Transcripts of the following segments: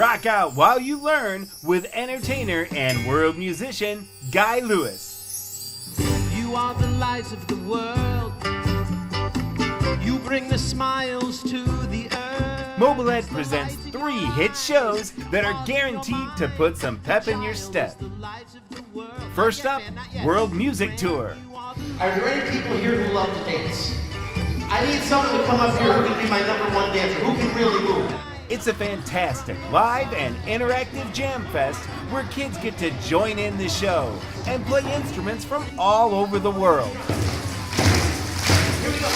Rock out while you learn with entertainer and world musician Guy Lewis. You are the light of the world. You bring the smiles to the earth. Mobile Ed presents 3 hit shows that are guaranteed to put some pep in your step. First up, World Music Tour. Are there any people here who love to dance? I need someone to come up here who can be my #1 dancer, who can really move. It's a fantastic live and interactive jam fest where kids get to join in the show and play instruments from all over the world. Here we go.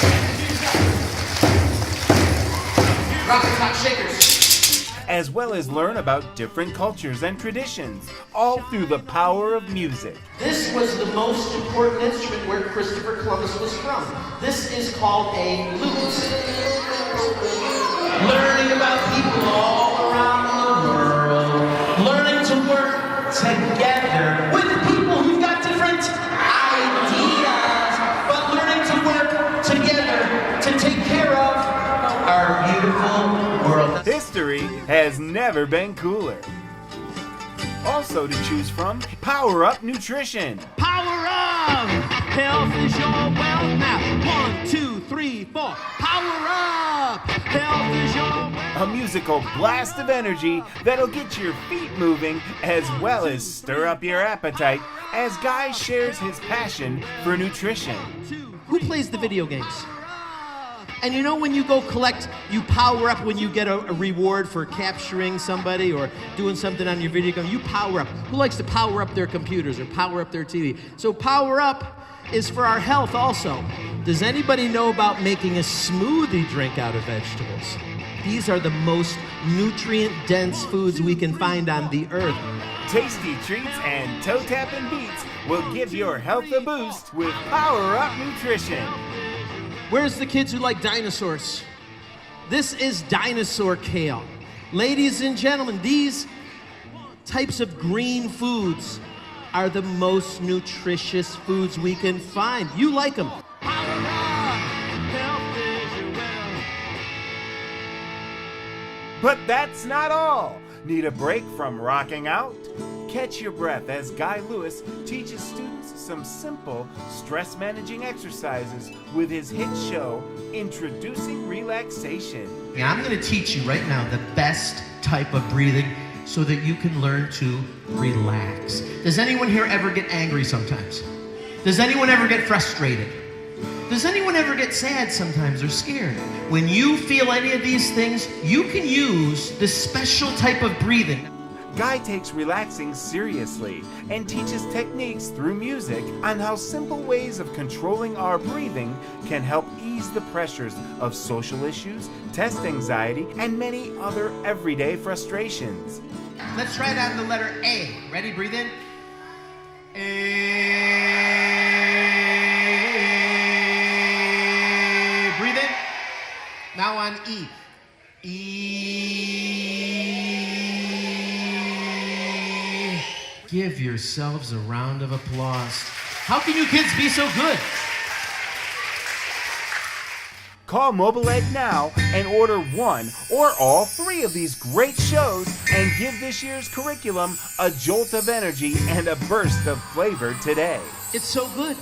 Rockers, hot shakers. As well as learn about different cultures and traditions, all through the power of music. This was the most important instrument where Christopher Columbus was from. This is called a lute. Learning about people all around the world. Learning to work together with people who've got different ideas, but learning to work together to take care of our beautiful world. History has never been cooler. Also to choose from, Power Up Nutrition. Power up! Health is your wealth now. 1, 2, 3, 4. Power up! Health is your wealth. A musical blast of energy that'll get your feet moving as well as stir up your appetite as Guy shares his passion for nutrition. Who plays the video games? And you know when you go collect, you power up when you get a reward for capturing somebody or doing something on your video game, you power up. Who likes to power up their computers or power up their TV? So power up is for our health also. Does anybody know about making a smoothie drink out of vegetables? These are the most nutrient-dense foods we can find on the earth. Tasty treats and toe-tapping beats will give your health a boost with Power Up Nutrition. Where's the kids who like dinosaurs? This is dinosaur kale. Ladies and gentlemen, these types of green foods are the most nutritious foods we can find. You like them. But that's not all. Need a break from rocking out? Catch your breath as Guy Lewis teaches students some simple stress managing exercises with his hit show, Introducing Relaxation. I'm going to teach you right now the best type of breathing so that you can learn to relax. Does anyone here ever get angry sometimes? Does anyone ever get frustrated? Does anyone ever get sad sometimes or scared? When you feel any of these things, you can use this special type of breathing. Guy takes relaxing seriously and teaches techniques through music on how simple ways of controlling our breathing can help ease the pressures of social issues, test anxiety, and many other everyday frustrations. Let's try it on the letter A. Ready? Breathe in. A. Breathe in. Now on E. Give yourselves a round of applause. How can you kids be so good? Call Mobile Ed now and order 1 or all 3 of these great shows and give this year's curriculum a jolt of energy and a burst of flavor today. It's so good.